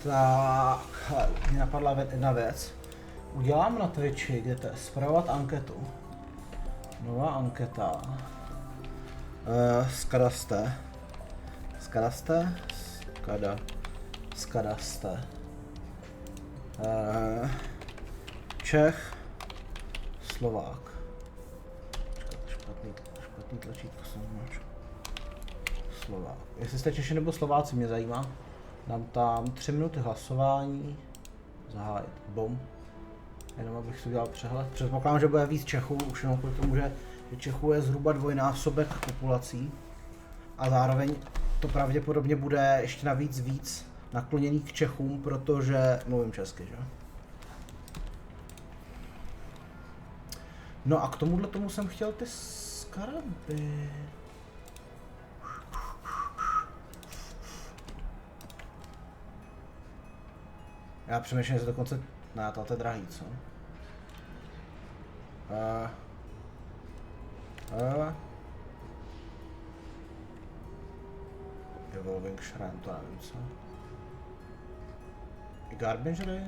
Tak, mě napadla jedna věc. Udělám na Twitchi, kde to je, spravovat anketu. Nová anketa. Skadaste. Čech, Slovák. Špatný tlačítko jsem zmáčkl. Slovák. Jestli jste Češi nebo Slováci, mě zajímá. Dám tam 3 minuty hlasování. Zahájit. Bom. Jenom abych si udělal přehled. Předpokládám, že bude víc Čechů, už jenom kvůli tomu, že Čechů je zhruba dvojnásobek populací. A zároveň to pravděpodobně bude ještě navíc víc nakloněný k Čechům, protože mluvím česky, že? No a k tomuhle tomu jsem chtěl ty skaraby. Já přemýšlím, že dokonce... Ne, to je drahý, co? Evolving Shrine, to nevím, co? I Garbangery,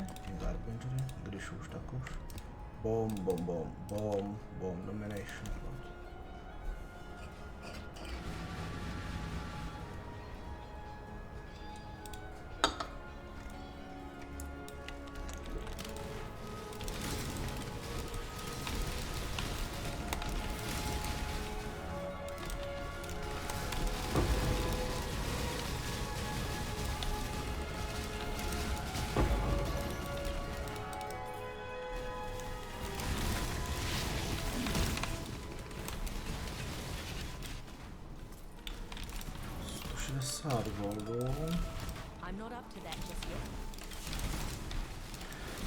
když už, tak už. Bom, domination.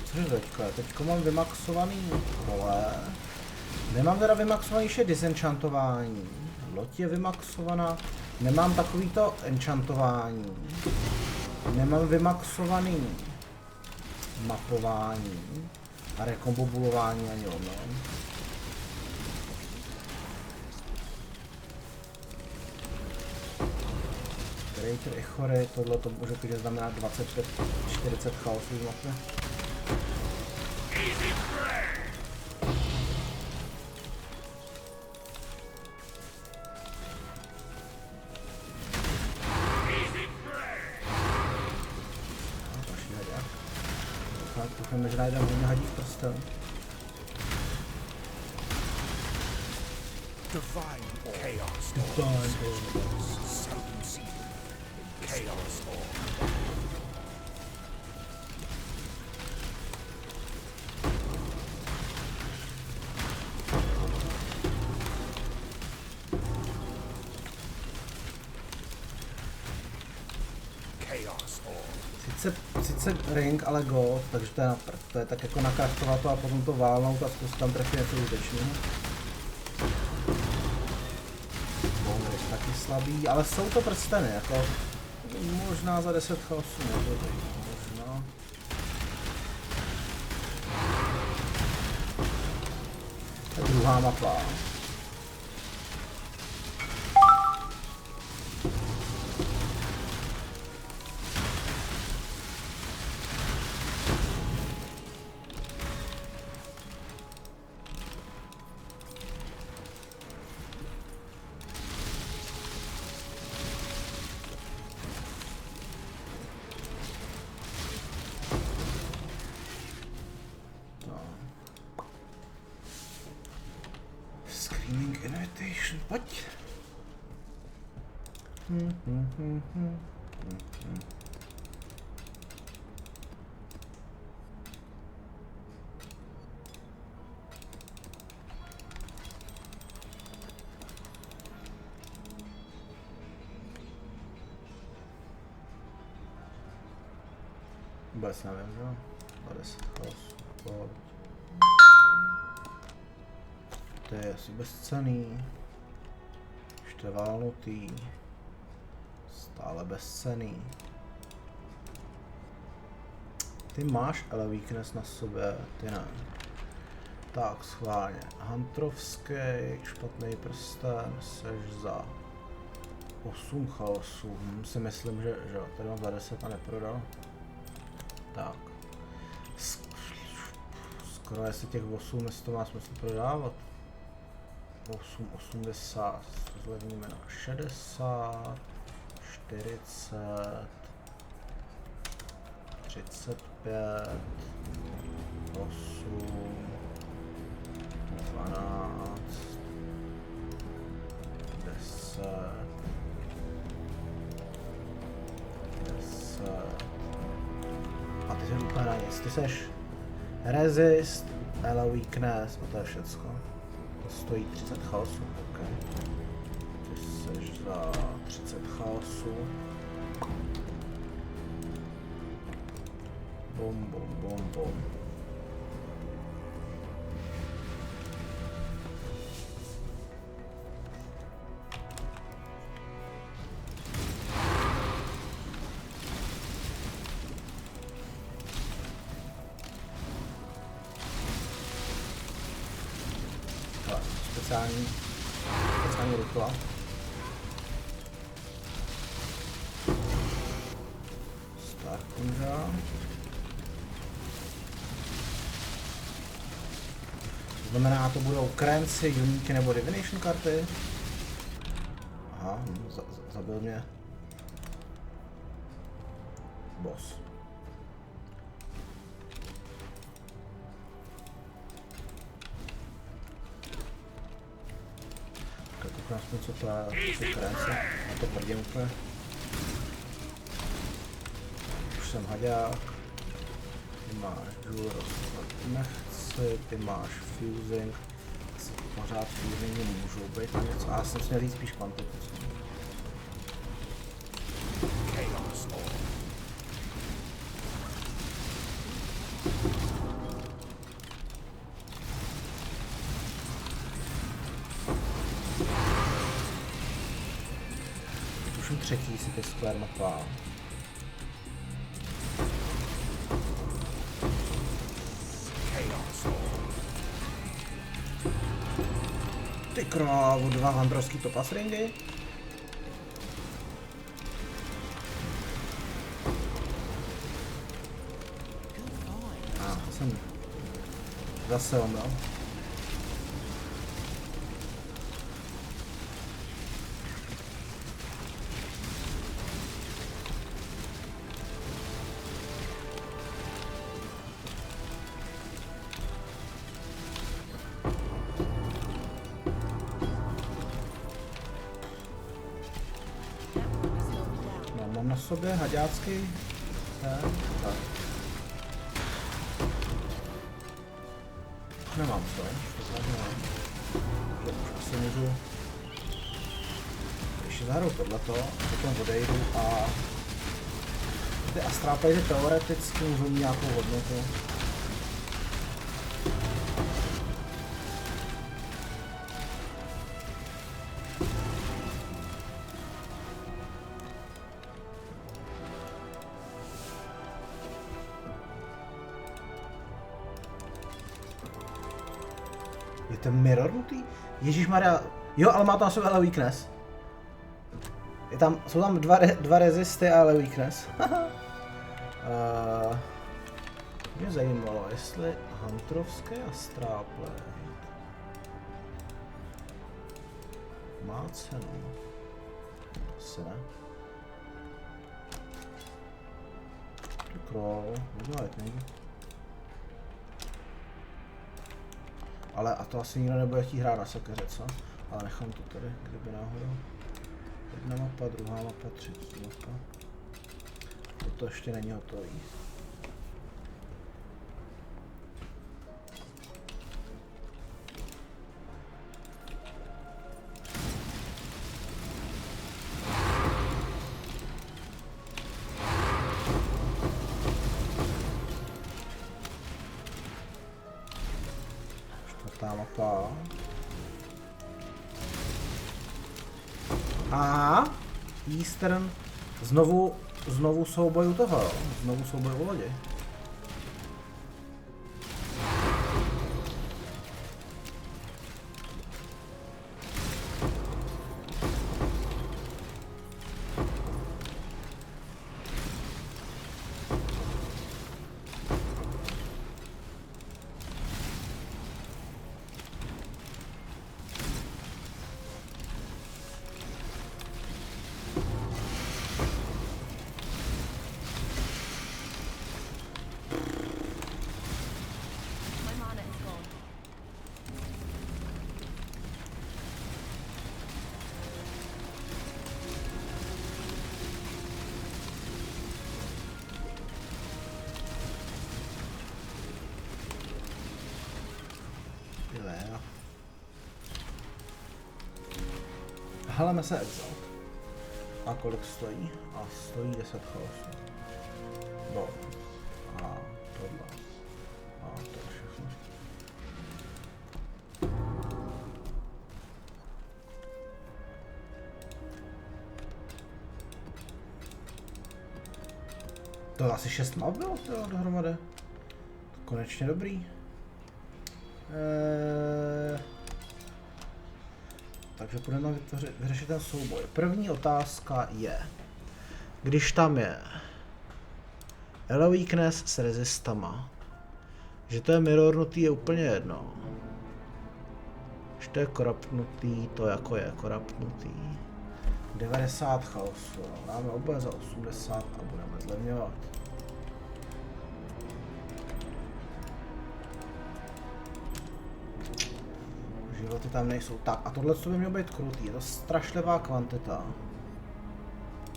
Cože teďko mám vymaxovaný kole. Nemám teda vymaxovaný ještě disenchantování. Loď je vymaxovaná. Nemám takovýto enchantování. Nemám vymaxovaný mapování. A rekombobulování ani ono. Creator Echory, tohle to může klidně znamená 25-40 chaosů v mapě. Doufáme, že najdeme hodně hadí v prstel. Divine chaos. Chaos Orb. Chaos Orb. Sice ring, ale gold, takže to je na prd. To je tak jako nakraftovat to a potom to válnout a zkusit tam trefit něco užitečného. Bomby taky slabý, ale jsou to prsteny, jako možná za 10 chaosů, možná. To je druhá mapa. Pojď. Vůbec nevím, že? 50 chaos. To je asi bezcenný. Ještě válnutý. Stále bezcenný. Ty máš ale weakness na sobě, ty ne. Tak, schválně. Huntrovský, špatný prsten, seš za 8 chaosů. Si myslím, že tady mám za 10 a neprodal. Tak. Skoro jestli těch 8, jestli to má smysl prodávat. 8,80, zlevníme na 60, 40, 35, 8, 12, 10, 10. A ty jsi úplně na nic, ty seš resist, ale weakness a to je všecko. To stojí 30 chaosu, ok. Ty seš za 30 chaosu. Bom, bom, bom, bom. Speciální rituál. Starkunga. To znamená, to budou Crancy, Unique nebo Divination karty. Aha, zabil mě boss. Koukám, co to je Crancy. Na to prdím úplně. Už jsem haďák. Ty máš Jewel, nechci, ty máš Fusing. Asi pořád Fusingy můžou být na něco. A já jsem si měl říct spíš kvantitu. Tuším třetí si ty square mapa. Ty krávo, 2 handrovský topas ringy. To jsem zase omlel. Mám na sobě haďácký. Tak. Nemám co, už asi můžu ještě zahraju tohleto, potom odejdu a ty Astral Plays teoreticky můžou mít nějakou hodnotu. Je to mirror nutý? Ježišmarja, jo, ale má tam sebe ale weakness. Jsou tam dva resisty ale weakness. Mě zajímalo, jestli Hunterovské Astral Play má cenu. Asi ne. Troll, lightning. Ale a to asi nikdo nebude chtít hrát na sekeře, co? Ale nechám to tady, kdyby náhodou. Jedna mapa, druhá mapa, třetí mapa. Toto ještě není hotový. Mapa. A Eastern znovu souboj u toho, jo? Znovu souboj u lodi. zahaleme se Exalt. A kolik stojí? A stojí 10 chaosů. No. A tohle. A to je všechno. To asi 6 map bylo dohromady. Konečně dobrý. Takže budeme vyřešit ten souboj. První otázka je, když tam je Elo Weakness s rezistama, že to je mirrornutý je úplně jedno. Že to je korapnutý, to jako je korapnutý. 90 chaosu, dáme oboje za 80 a budeme zlevňovat. Životy tam nejsou. Tak a tohle by mělo být krutý, je to strašlivá kvantita.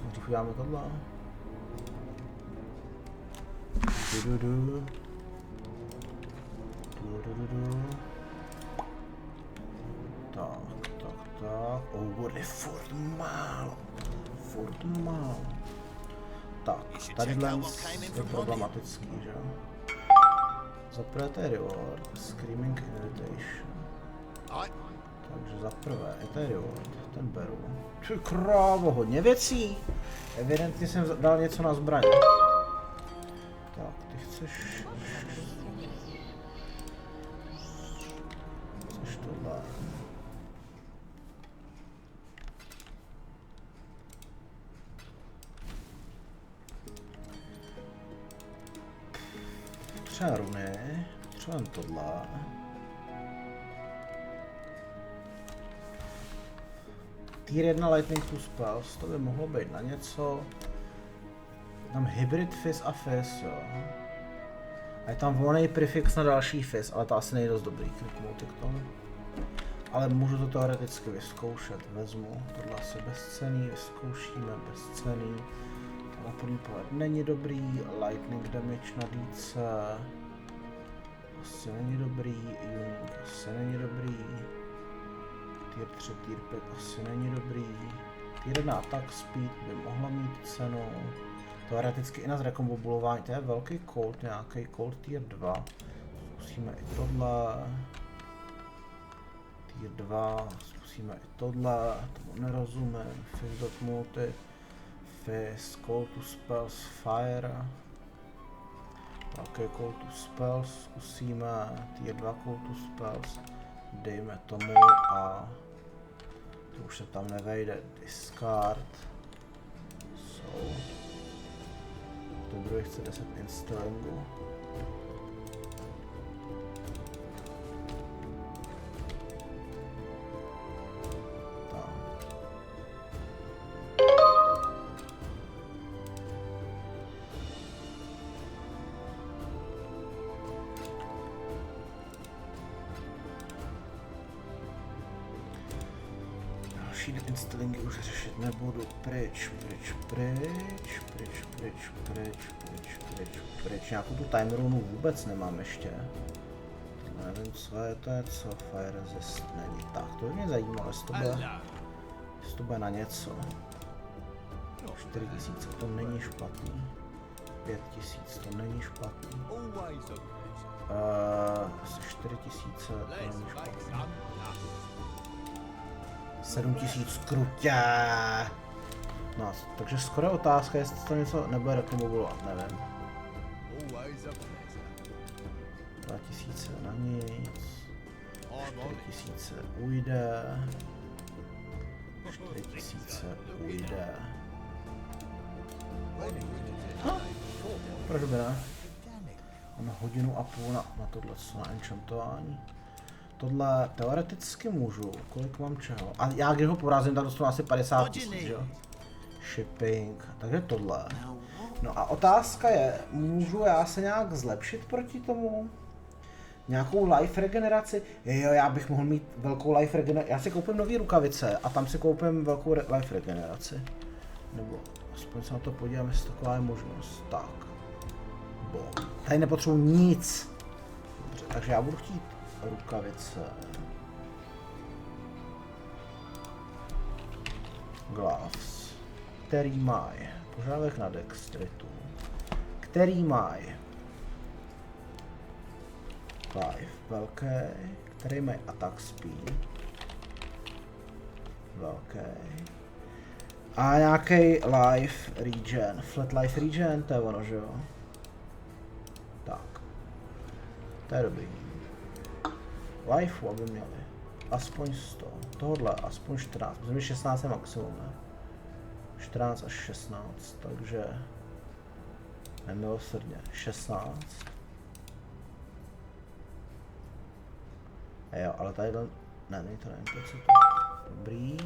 Nejdřív uděláme tohle. Tak. Bude furt málo. Tak, tady je problematický, že? Zaprvé to je reward, Screaming Irritation. Takže zaprvé, to je reward, ten beru. Ty krávo, hodně věcí. Evidentně jsem dal něco na zbraň. Tak, ty chceš tohle. Třeba runy, třeba tohle. Tier 1 Lightning to Spells, to by mohlo být na něco. Tam Hybrid Fizz a Fizz, jo. A je tam volný prefix na další Fizz, ale to asi nejde dost dobrý kliknutí k tomu. Ale můžu to teoreticky vyzkoušet, vezmu tohle asi bezcenný, vyzkoušíme bezcenný. Na první pohled není dobrý, Lightning Damage na DC asi není dobrý, Unique asi není dobrý. Tier 3, Tier 5 asi není dobrý. Tier 1 Attack Speed by mohla mít cenu. Teoreticky i na zrekombobulování, to je velký cold, nějaký cold Tier 2. Zkusíme i tohle. Tier 2, zkusíme i tohle, tomu nerozumím. Fizz dot multi, Fizz, Call to Spells, Fire. Velký Call to Spells, zkusíme. Tier 2 Call to Spells. Dejme tomu a to už se tam nevejde, discard. To druhý chce 10 installingu. Installingy už řešit nebudu, pryč. Nějakou tu time runu vůbec nemám ještě. Nevím, co je co, fire resist není. Tak, to by mě zajímalo, jestli to bude na něco. 4000, to není špatný. 5000, to není špatný. Asi 4000, to není špatný. 7000 krutě. No, takže skoro otázka, jestli to něco nebude rekomobulovat, nevím. 2000 na nic. 4000 ujde. 4000 ujde. Proč by ne? Máme hodinu a půl na tohle, na enchantování. Tohle teoreticky můžu, kolik mám čeho. A já když ho porazím, tak dostanu asi 50 000, jo? Shipping, takže tohle. No a otázka je, můžu já se nějak zlepšit proti tomu? Nějakou life regeneraci? Jo, já bych mohl mít velkou life regeneraci. Já si koupím nový rukavice a tam si koupím velkou life regeneraci. Nebo aspoň se na to podívám, jestli taková je možnost. Tak. Bom. Tady nepotřebuji nic. Dobře, takže já budu chtít rukavice. gloves, který mají požadavek na dextritu, který mají life velký, který mají attack speed velký a nějaký life regen, flat life regen, to je ono, že jo? Tak, to je dobrý. Lifeu aby měli aspoň 100, tohle aspoň 14, myslím, že 16 je maximum, ne? 14 až 16, takže nemilosrdně 16. Jo, ale tadyhle, ne, není to nevím, co to, dobrý.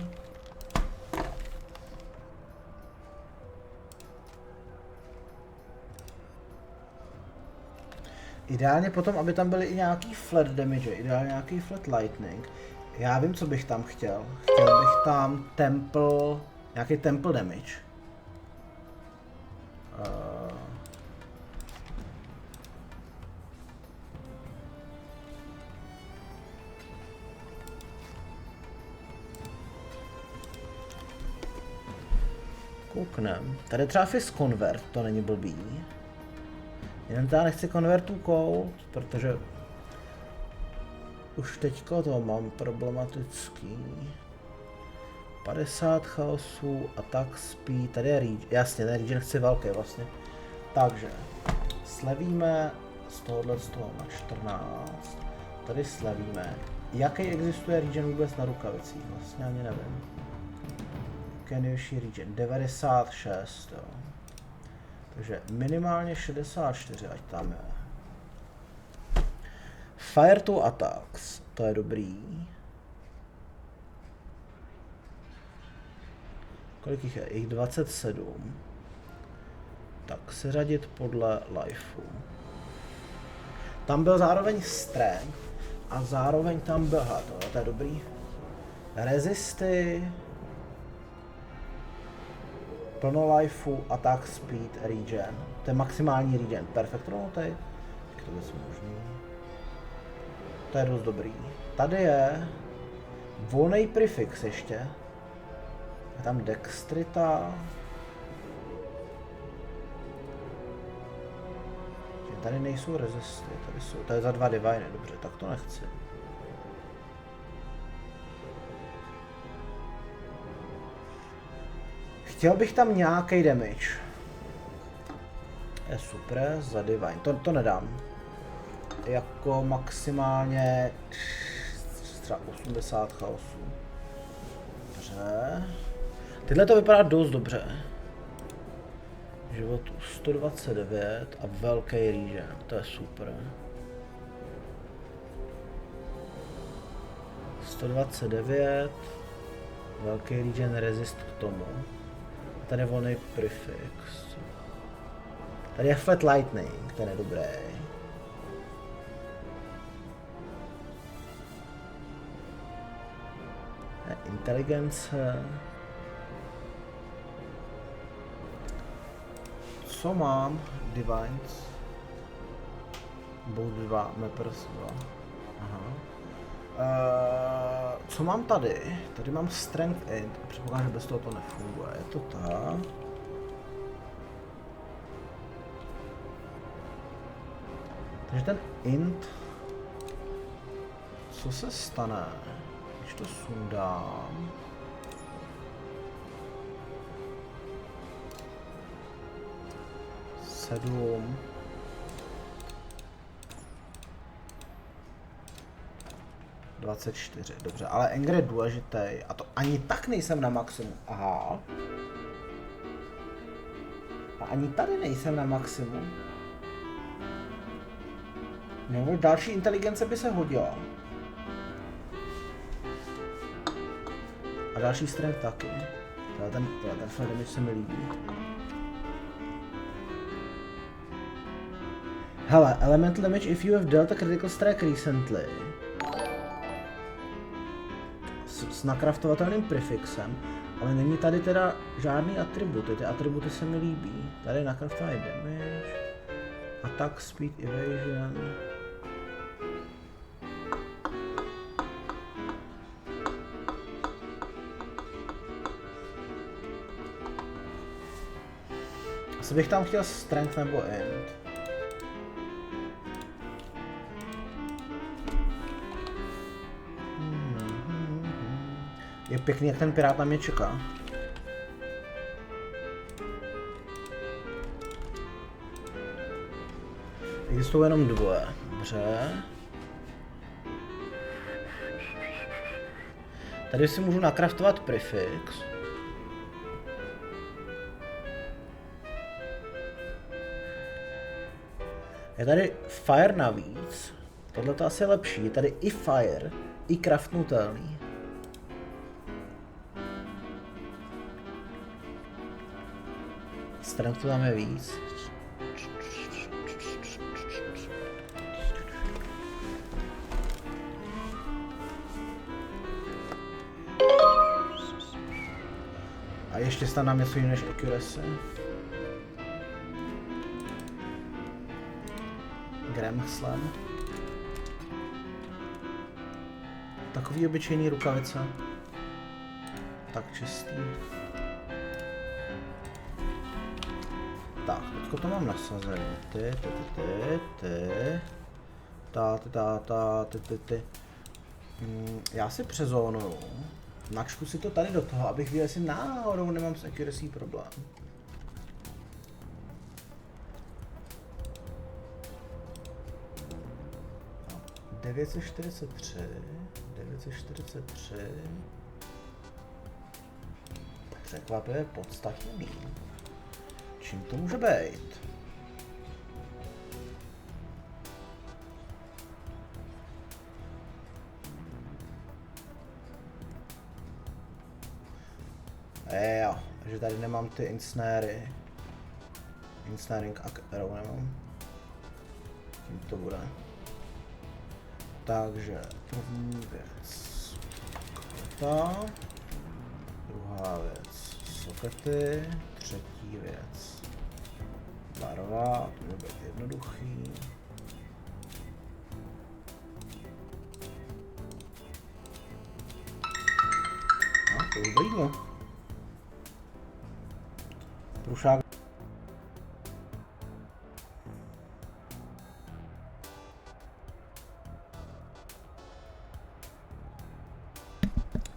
Ideálně potom, aby tam byly i nějaký flat damage, ideálně nějaký flat lightning. Já vím, co bych tam chtěl. Chtěl bych tam temple, nějaký temple damage. Kouknem. Tady třeba Fist Convert, to není blbý. Jenom já nechci konvertu cold, protože už teďko to mám problematický. 50 chaosů, attack speed, tady je regen, jasně, ten regen chci velký vlastně. Takže slevíme z tohohle z toho na 14, tady slevíme. Jaký existuje regen vůbec na rukavicích, vlastně ani nevím. Kenyoshi regen, 96, jo. Takže minimálně 64, ať tam je. Fire to attacks, to je dobrý. Kolik jich je? Jich 27. Tak seřadit podle lifeu. Tam byl zároveň strength a zároveň tam byl, to je dobrý. Resisty. Plno lifeu, attack speed, regen. To je maximální regen. Perfekt rovnotej. Jak to bude možný? To je dost dobrý. Tady je volný prefix ještě. Je tam dextrita. Tady nejsou rezisty, tady jsou, to je za 2 diviny, dobře, tak to nechci. Chtěl bych tam nějaký damage. Je super, za divine, to nedám. Jako maximálně třeba 80 chaosů. Dobře. Tyhle to vypadá dost dobře. Životu 129 a velký regen, to je super. 129, velký regen resist k tomu. Tady je volný prefix. Tady je flat lightning, ten je dobrý. Inteligence. Co mám? Divines. Both 2, Mappers 2. Aha. Co mám tady? Tady mám Strength Int. Předpokládám, že bez toho to nefunguje. Je to tak. Takže ten Int. Co se stane, když to sundám? Sedm. ...24, dobře, ale Engre je důležitý a to ani tak nejsem na maximum, aha. A ani tady nejsem na maximum. No, další inteligence by se hodila. A další strength taky. Ten flat damage se mi líbí. Hele, elemental damage if you have dealt a critical strike recently. S nakraftovatelným prefixem, ale není tady teda žádný atributy, ty atributy se mi líbí. Tady je nakraftovaný damage, attack speed, evasion. Asi bych tam chtěl strength nebo int. Je pěkný, jak ten pirát na mě čeká. Existují jenom dvoje. Dobře. Tady si můžu nakraftovat prefix. Je tady fire navíc. Tohle to asi je lepší. Je tady i fire, i craftnutelný. Strength tu tam je víc. A ještě snad nám něco jiného než accuracy. Gram slam. Takový obyčejný rukavice. Tak čistý. Tak, teďko to mám nasazený. Ty. Já si přezónuju. Načtu si to tady do toho, abych viděl, jestli náhodou nemám s accuracy problém. No, 943. Překvapivě podstatně méně. Čím to může být? Jo, že tady nemám ty insnary. Insnaring arrow nemám. Tím to bude. Takže první věc. Ta. Druhá věc. Sokety. Třetí věc. Barva, to bude být jednoduchý. A to už jídlo. Prušák.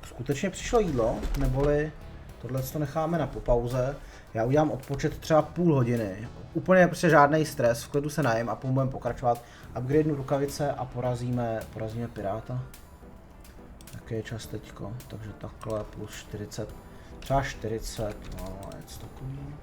Skutečně přišlo jídlo, neboli tohle to necháme na popauze. Já udělám odpočet třeba půl hodiny. Úplně prostě žádný stres, v klidu se najím a budeme pokračovat. Upgradenu rukavice a porazíme piráta. Jaký je čas teďko? Takže takhle plus 40. Třeba 40, no něco takový.